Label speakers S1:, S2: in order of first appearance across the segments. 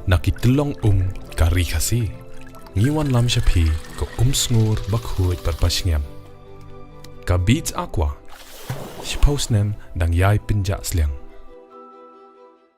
S1: Nakitulong ka Ri Khasi. Ngiwan lam siya pi ko sngur bakhuit parpasngem. Ka beats aqua. Si postnem dang yai pinja sliang.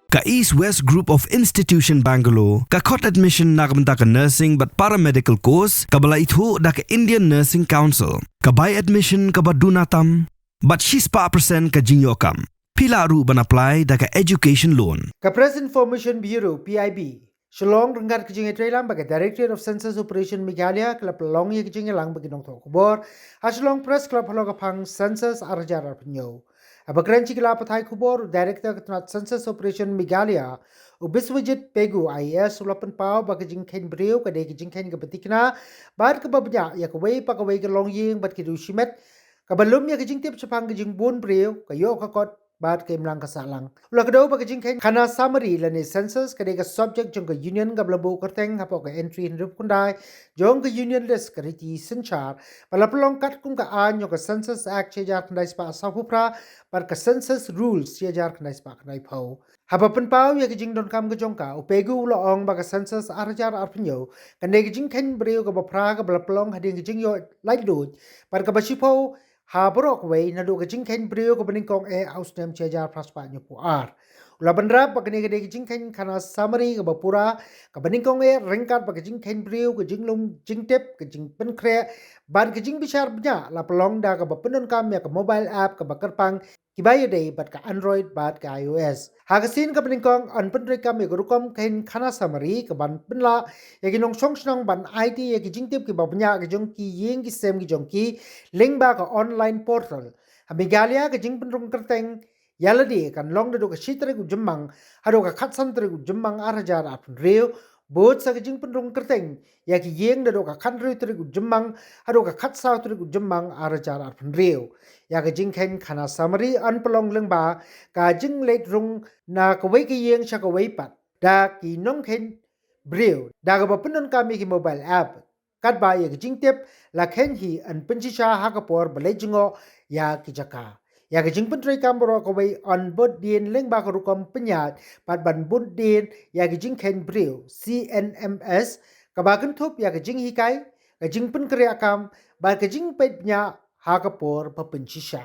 S2: Ka East-West Group of Institution Bangalore, ka kot admission nakamta ka nursing but paramedical course, ka bala itu da ka Indian Nursing Council, ka buy admission ka badunatam, but she's pa percent ka jinyokam. Pila ru ban apply da ka education loan.
S3: Ka Press Information Bureau PIB, Shillong renggat kejing etrelang bagi Director of Census Operation Meghalaya kelap long ye kejing elang bagi nong tok Khubor, Shillong Press Club halo kapang Census arjar penyo. Abagranci kelap pathai Khubor Director ketnat Census Operation Meghalaya, Ubiswajit Pegu IAS ulapan pau bagi kejing Kheiñ beriu kadai kejing Kheiñ kebetikna, bad kebabnya ya kawai pakawai ke long ying bad kidu shimet, kabalum ya kejing tip sepang kejing bun beriu kayo kakot Bad ke mlang kasalang. Ula kedau bagi jingkain Khanasamari lani census kadai ka subject jong ke union ka blabu kerteng hapo ka entry hidup kundai jong ke union list ka riti senchar pala pelong kat kum ka anyo ka census act chejar kandai spa asapupra par ka census rules chejar kandai spa kandai pau. Haba penpau ya ke jing don kam ke jongka upegu ula ong baka census arjar arpenyo kandai ke jingkain beriu ka bapra ka bala pelong hading ke jing yo light load par ka basipau Haborok way Naduh kejing Kheiñ beriu ke Nyngkong ausnem cejar praspa nyopu ar. Ula benrap bagani ke kejing Kheiñ Khanasamari ke bapura ke Nyngkong rengkat bagajing Kheiñ beriu ke jinglung jingtep ke jing penkre ban kejing besar bnya la pelong da ke bapenun kam ya ke mobile app ke bakerpang kibaya day bat ke Android bat ke iOS. Hagasin ke Nyngkong an pendri kam ya gurukom Kheiñ Khanasamari ke ban penla ya ke nong song snong ban IT ya ke jingtep ke babnya ke jong ki yeng ki sem ke jong ki link ba ke online portal. Meghalaya ke jing penrung kerteng jylla di kan long da do ke shitre ku Jymmang hado ke khatsan tre ku Jymmang arajar apun reu bot sa ke jing penrung kerteng ya ke yeng da do ke khanre tre ku Jymmang hado ke khatsa tre ku Jymmang arajar apun reu ya ke jing Kheiñ Khanasamari an pelong leng ba ka jing let rung na ke wei ke yeng sha ke wei pat da ki nong Kheiñ breu da ke bapenun kami ki mobile app kat ba ya ke jing tip la Kheiñ hi an penchisha hakapor balejingo ya ki jaka ya ke jing pentri kamboro ko wei on bot din leng ba ko rukom penyat pat ban bot din ya ke jing Kheiñ breu CNMS ka ba kan thup ya ke jing hikai ke jing pen kriya kam ba ke jing pet nya hakapor papenchisha.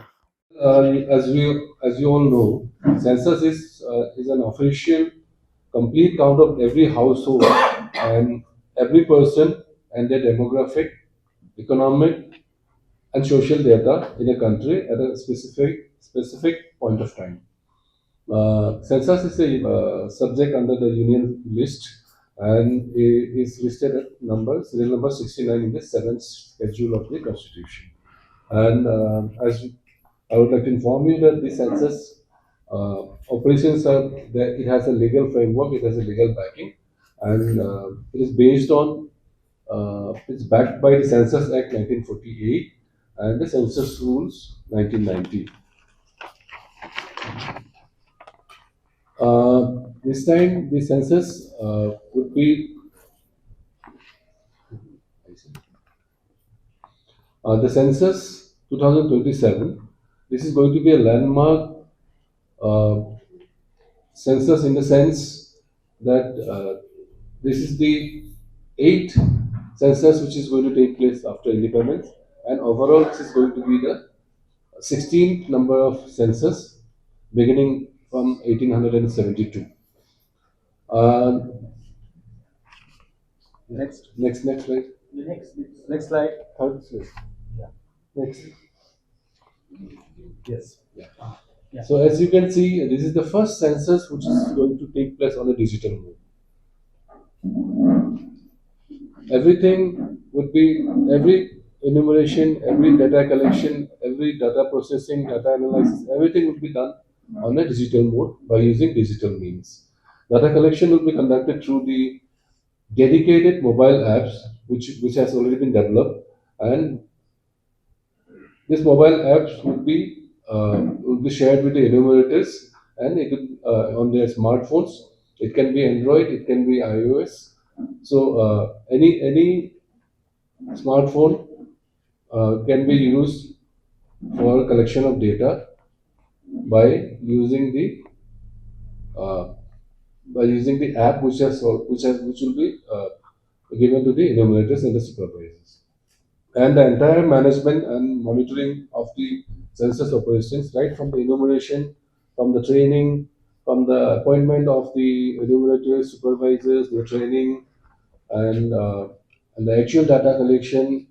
S4: As you all know, census is an official complete count of every household and every person and their demographic, economic, and social data in a country at a specific point of time. Census is a subject under the Union list and is listed at serial number 69 in the 7th schedule of the Constitution. And as I would like to inform you that the census operations it has a legal framework, it has a legal backing, and it is based on it's backed by the Census Act 1948 and the Census Rules 1990. This time the census would be the census 2027. This is going to be a landmark census in the sense that this is the 8th census which is going to take place after independence, and overall this is going to be the 16th number of census beginning from 1872. Next slide.
S5: Next slide.
S4: Third slide.
S5: Yeah.
S4: Next.
S5: Yes.
S4: Yeah.
S5: Yeah.
S4: So as you can see, this is the first census which is going to take place on a digital mode. Everything would be, every enumeration, every data collection, every data processing, data analysis, everything would be done on a digital mode by using digital means. Data collection will be conducted through the dedicated mobile apps which has already been developed, and this mobile apps would be shared with the enumerators, and it would, on their smartphones. It can be Android, it can be iOS. So any smartphone can be used for collection of data by using the by using the app which will be given to the enumerators and the supervisors. And the entire management and monitoring of the census operations, right from the enumeration, from the training, from the appointment of the enumerators, supervisors, the training, and and the actual data collection,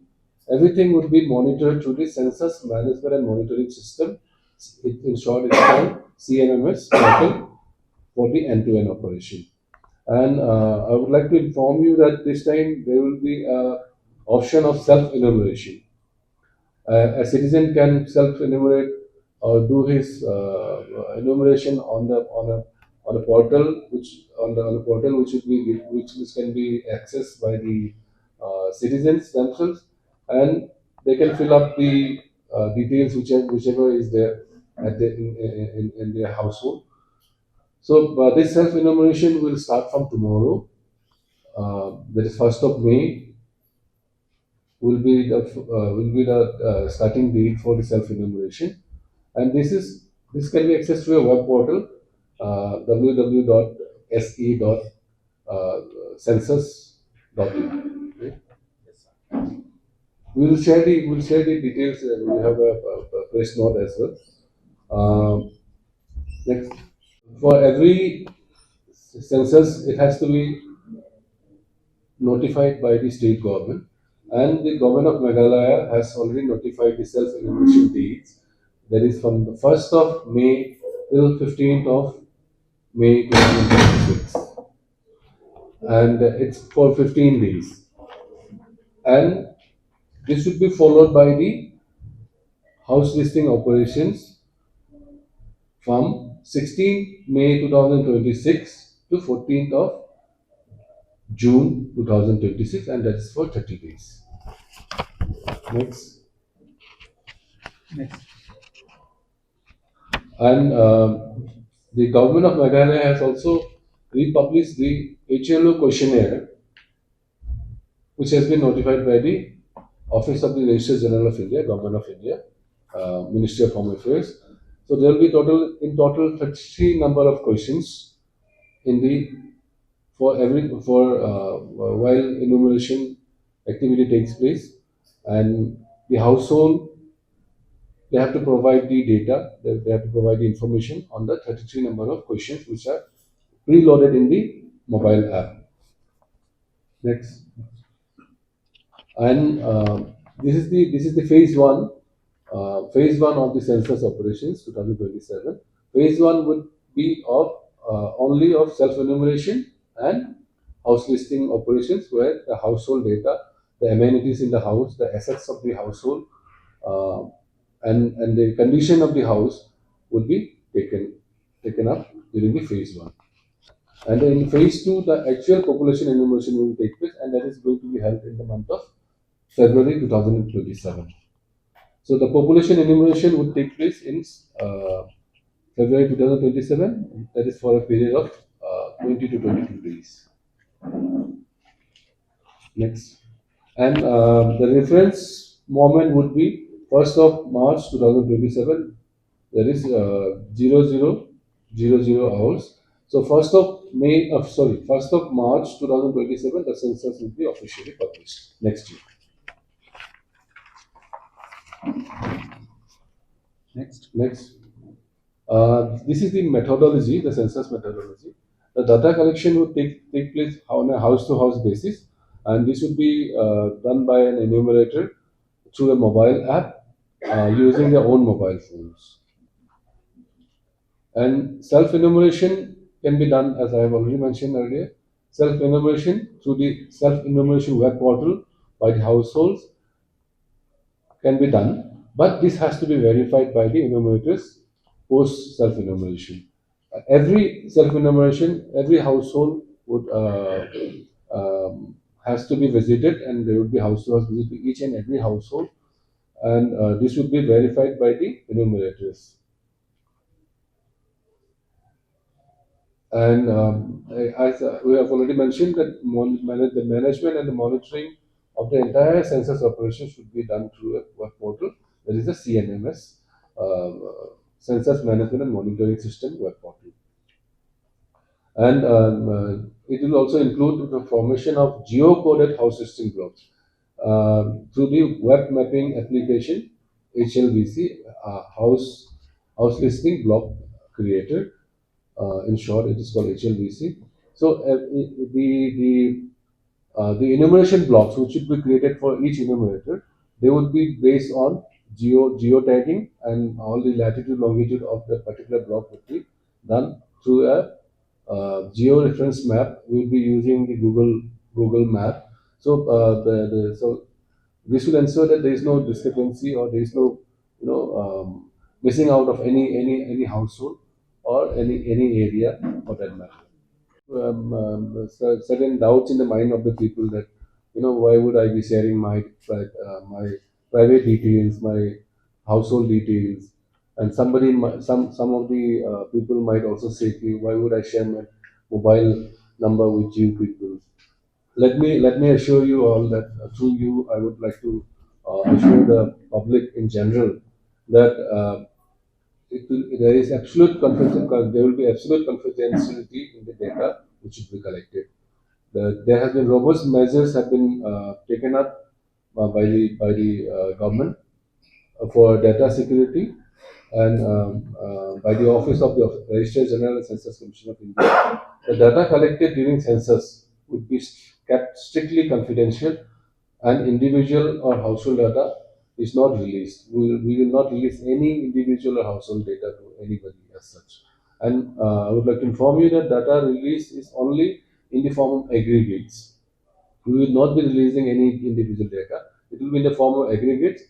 S4: everything would be monitored through the census management and monitoring system. In short, it's called CMMS cycle for the end-to-end operation. And I would like to inform you that this time there will be a option of self-enumeration. A citizen can self-enumerate or do his enumeration on a portal on a portal which can be accessed by the citizens themselves, and they can fill up the details whichever is there in their household. So this self-enumeration will start from tomorrow. That is 1st of May will be the starting date for the self-enumeration, and this can be accessed through a web portal, www.se.census.in. Okay? We'll share the details. We have a press note as well. Next, for every census, it has to be notified by the state government, and the government of Meghalaya has already notified the self-enumeration dates. That is from the 1st of May till 15th of May 2026, and it's for 15 days. And this should be followed by the house listing operations from 16th May 2026 to 14th of June 2026, and that's for 30 days. Next.
S5: Next.
S4: And the government of Meghalaya has also republished the HLO questionnaire, which has been notified by the Office of the Registrar General of India, Government of India, Ministry of Home Affairs. So there will be in total 33 number of questions in the while enumeration activity takes place, and the household, they have to provide the data, they have to provide the information on the 33 number of questions which are preloaded in the mobile app. Next. And this is the phase one of the census operations 2027. Phase one would be of only of self-enumeration and house listing operations, where the household data, the amenities in the house, the assets of the household, uh, and the condition of the house would be taken up during the phase one. And in phase two, the actual population enumeration will take place, and that is going to be held in the month of February 2027. So the population enumeration would take place in February 2027. That is for a period of 20 to 22 days. Next. And the reference moment would be 1st of March 2027. That is 0000 hours. So 1st of March 2027, the census will be officially published next year. Next. This is the methodology, the census methodology. The data collection would take place on a house-to-house basis, and this would be done by an enumerator through a mobile app using their own mobile phones. And self-enumeration can be done, as I have already mentioned earlier, self-enumeration through the self-enumeration web portal by the households can be done, but this has to be verified by the enumerators post self-enumeration. Every self-enumeration, every household would has to be visited, and there would be house-to-house visit to each and every household, and this would be verified by the enumerators. And as we have already mentioned, that the management and the monitoring of the entire census operation should be done through a web portal. That is the CMMS, Census Management and Monitoring System web portal. And it will also include the formation of geocoded house listing blocks through the web mapping application HLBC, house listing block creator. In short, it is called HLBC. So the enumeration blocks, which should be created for each enumerator, they would be based on geotagging, and all the latitude longitude of the particular block would be done through a geo reference map. We'll be using the Google map. So so this will ensure that there is no discrepancy, or there is no missing out of any household or any area for that matter. Certain doubts in the mind of the people that why would I be sharing my private details, my household details, and some of the people might also say to me, why would I share my mobile number with you people? Let me assure you all that through you I would like to assure the public in general that there is there will be absolute confidentiality in the data which should be collected. There has been robust measures have been taken up by the government for data security, and by the Office of the Registrar General and Census Commission of India. The data collected during census would be kept strictly confidential, and individual or household data is not released. We will not release any individual or household data to anybody as such. And I would like to inform you that data release is only in the form of aggregates. We will not be releasing any individual data. It will be in the form of aggregates.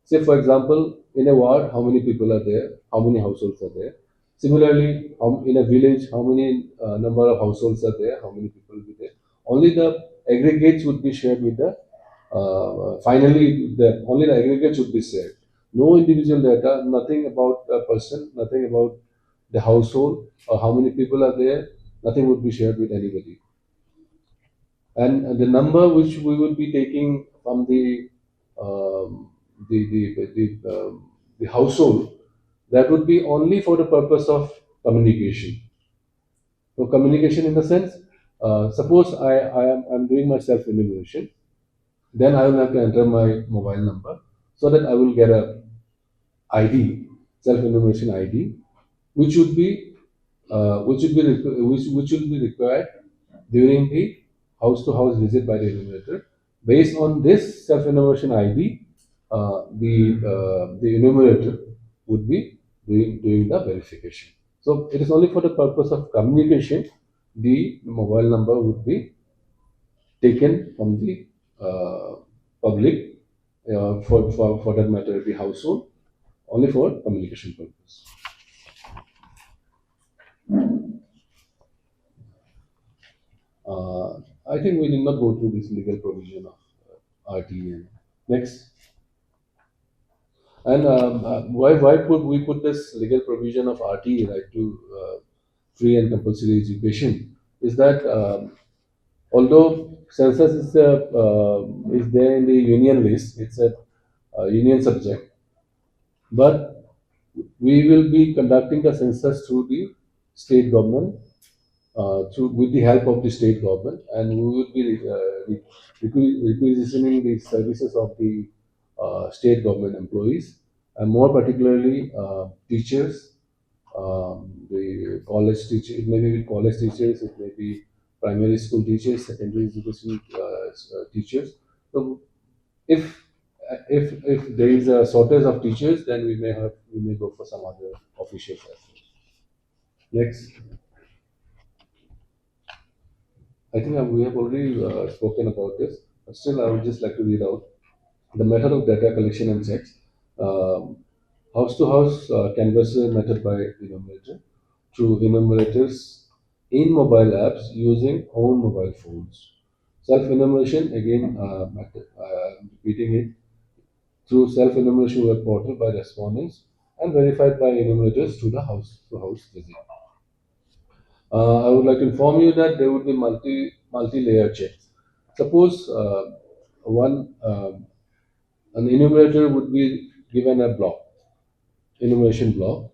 S4: Say, for example, in a ward, how many people are there, how many households are there. Similarly, in a village, how many number of households are there, how many people will be there. Only the aggregates would be shared with the, finally, only the aggregates would be shared. No individual data, nothing about a person, nothing about the household, or how many people are there, nothing would be shared with anybody. And the number which we would be taking from um, the household, that would be only for the purpose of communication. So communication in the sense, suppose I'm doing my self-enumeration, then I will have to enter my mobile number so that I will get a ID, self-enumeration ID, which would be which will be required during the house-to-house visit by the enumerator. Based on this self-enumeration ID, the enumerator would be doing the verification. So it is only for the purpose of communication. The mobile number would be taken from the public, for that matter, the household, only for communication purpose. I think we did not go through this legal provision of RTN. Next. And why put we put this legal provision of RTE, right to free and compulsory education, is that although census is there in the union list, it's a union subject, but we will be conducting the census through the state government, with the help of the state government, and we will be requisitioning the services of the state government employees, and more particularly teachers, the college teachers. It may be college teachers, it may be primary school teachers, secondary education teachers. So if there is a shortage of teachers, then we may go for some other officials as well. Next. I think we have already spoken about this, but still I would just like to read out the method of data collection and checks. House to house canvasser method by enumerator through enumerators in mobile apps using own mobile phones. Self-enumeration, again, repeating it, through self-enumeration web portal by respondents and verified by enumerators through the house to house visit. I would like to inform you that there would be multi-layer checks. Suppose one an enumerator would be given a block, enumeration block,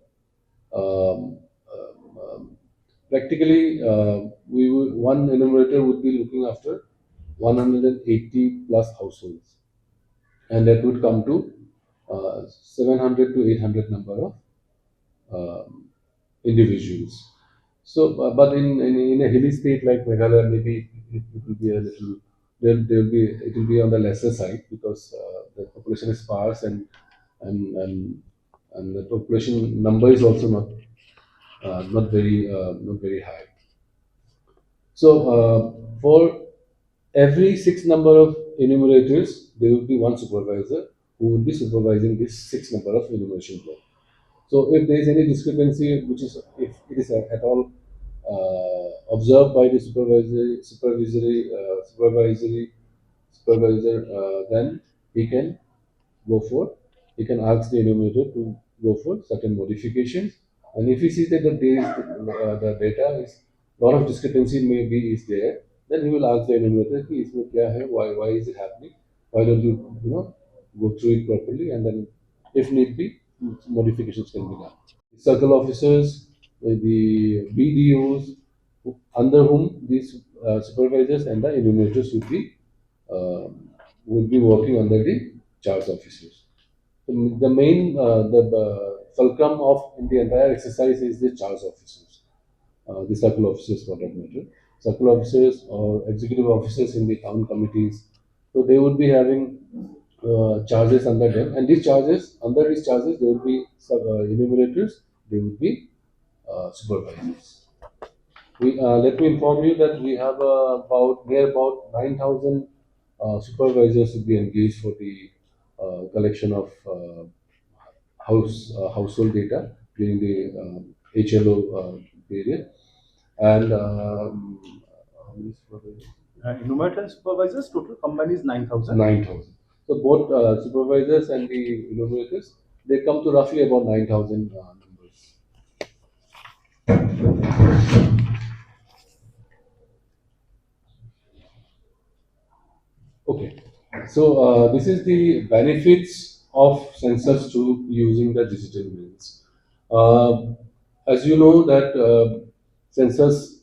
S4: um, practically one enumerator would be looking after 180 plus households, and that would come to 700 to 800 number of individuals. So, but in a hilly state like Meghalaya, maybe it will be a little, it will be on the lesser side because the population is sparse and and and the population number is also not very high. So, for every six number of enumerators, there will be one supervisor who will be supervising this six number of enumeration block. So if there is any discrepancy, which is if it is at all observed by the supervisor, then he can go for, he can ask the enumerator to go for certain modifications. And if he sees that the data is lot of discrepancy maybe is there, then he will ask the enumerator, "Ki isme kya hai? Why is it happening? Why don't you know go through it properly?" And then, if need be, modifications can be done. Circle officers, the BDOs, under whom these supervisors and the enumerators uh, would be working under the charge officers. The main, the fulcrum of in the entire exercise is the charge officers, the circle officers for that matter, circle officers or executive officers in the town committees. So they would be having charges under them, and under these charges, there would be enumerators, they would be supervisors. Let me inform you that we have about 9,000 supervisors to be engaged for the collection of household data during the HLO period. And how many supervisors?
S5: Enumerator and supervisors, total combined is 9,000.
S4: 9,000. So both supervisors and the enumerators, they come to roughly about 9,000 numbers. Okay, so this is the benefits of census to using the digital means. As you know that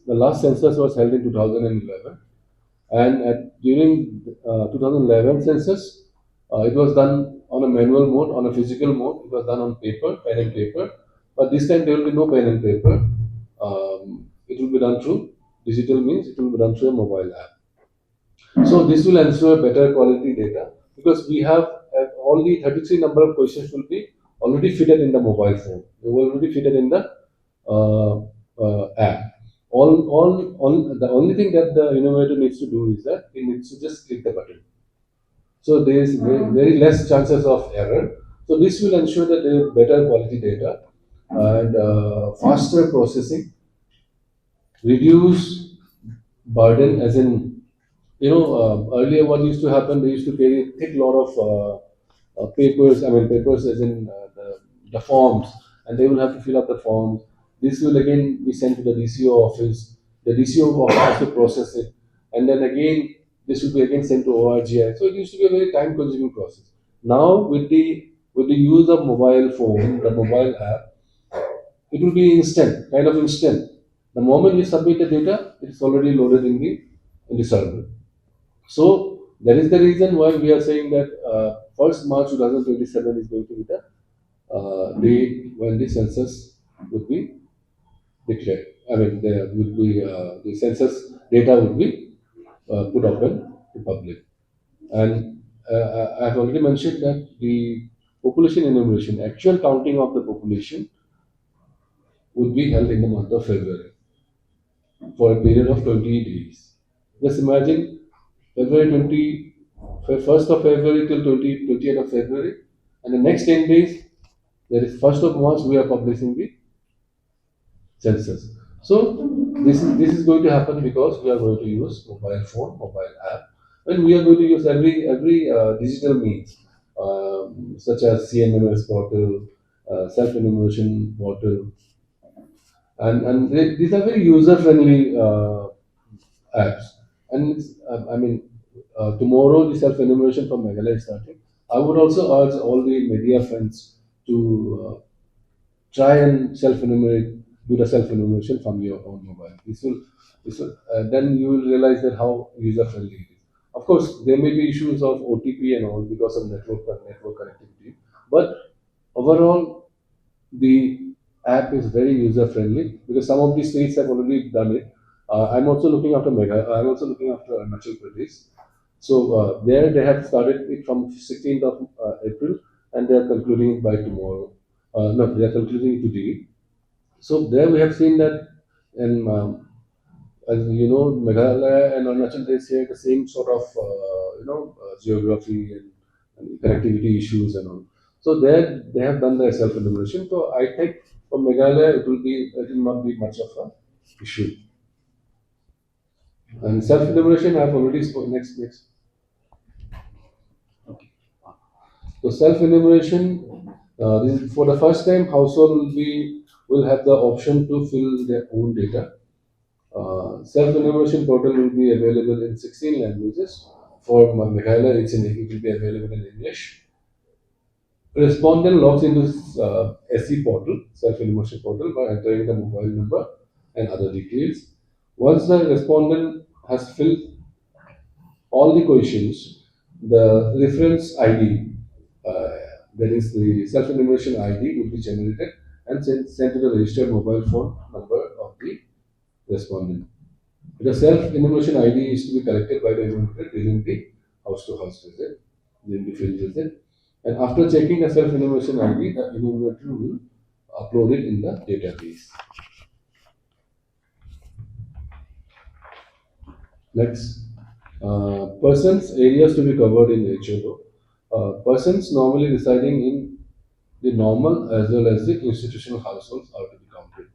S4: the last census was held in 2011, and during 2011 census, it was done on a manual mode, on a physical mode. It was done on paper, pen and paper. But this time there will be no pen and paper. It will be done through digital means. It will be done through a mobile app. So this will ensure better quality data because we have all the 33 number of questions will be already fitted in the mobile phone. They will already fitted in the app. The only thing that the enumerator needs to do is that he needs to just click the button. So there is very less chances of error. So this will ensure that there is better quality data and faster processing, reduce burden, as in earlier what used to happen, they used to carry thick lot of papers, papers as in the forms, and they will have to fill up the forms. This will again be sent to the DCO office. The DCO office has to process it, and then again, this will be again sent to ORGI. So it used to be a very time consuming process. Now, with the use of mobile phone, the mobile app, it will be instant, kind of instant. The moment you submit the data, it's already loaded in the server. So that is the reason why we are saying that 1st March 2027 is going to be the date when the census would be declared. There would be the census data would be put open to public. And I have already mentioned that the population enumeration, actual counting of the population, would be held in the month of February for a period of 20 days. Just imagine February 1st of February till 20th of February, and the next 10 days, that is 1st of March, we are publishing the census. So this is going to happen because we are going to use mobile phone, mobile app, and we are going to use every digital means, such as CNMS portal, self-enumeration portal, and these are very user-friendly apps. And tomorrow the self-enumeration from Meghalaya is starting. I would also urge all the media friends to try and self-enumerate do the self-enumeration from your own mobile. Then you will realize that how user-friendly it is. Of course, there may be issues of OTP and all because of network connectivity, but overall, the app is very user-friendly because some of the states have already done it. I'm also looking after Arunachal Pradesh. So there they have started it from 16th of April, and they are concluding it by tomorrow. No, they are concluding it today. So there we have seen that, and as you know, Meghalaya and Arunachal, they share the same sort of geography and connectivity issues and all. So there they have done their self-enumeration. So I think for Meghalaya it will not be much of a issue. And self-enumeration I've already spoken. Next. So self-enumeration, this is for the first time household will have the option to fill their own data. Self-enumeration portal will be available in 16 languages. For Meghalaya, it will be available in English. Respondent logs into SE portal, self-enumeration portal, by entering the mobile number and other details. Once the respondent has filled all the questions, the reference ID, that is the self-enumeration ID, will be generated and sent to the registered mobile phone number of the respondent. The self-enumeration ID is to be collected by the enumerator during the house-to-house visit, during the field visit. And after checking the self-enumeration ID, the enumerator will upload it in the database. Next, persons areas to be covered in HLO. Persons normally residing in the normal as well as the institutional households are to be counted.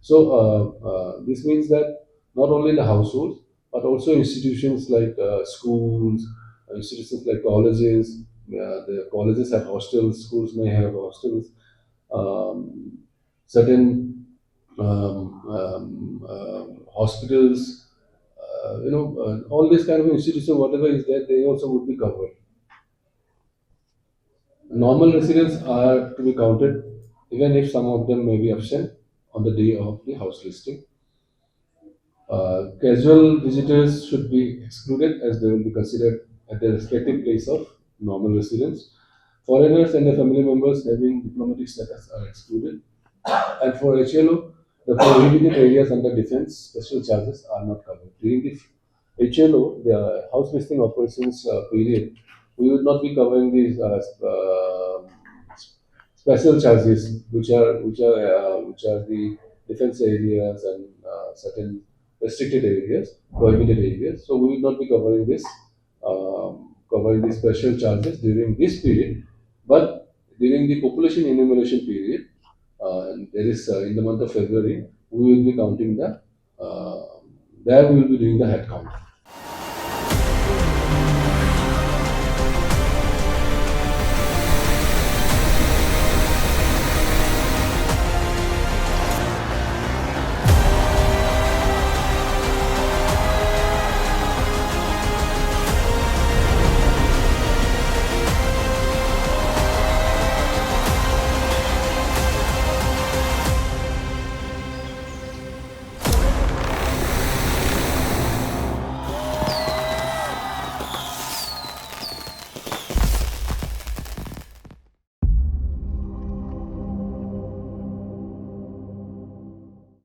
S4: So this means that not only the households but also institutions like schools, institutions like colleges. The colleges have hostels, schools may have hostels. Certain hospitals, all this kind of institution, whatever is there, they also would be covered. Normal residents are to be counted even if some of them may be absent on the day of the house listing. Casual visitors should be excluded as they will be considered at their respective place of normal residence. Foreigners and their family members having diplomatic status are excluded. And for HLO, the prohibited areas under defense special charges are not covered. During the HLO, the house listing operations period, we would not be covering these special charges, which are the defense areas and certain restricted areas, prohibited areas. So we will not be covering the special charges during this period, but during the population enumeration period, there is in the month of February, we will be counting there we will be doing the head count.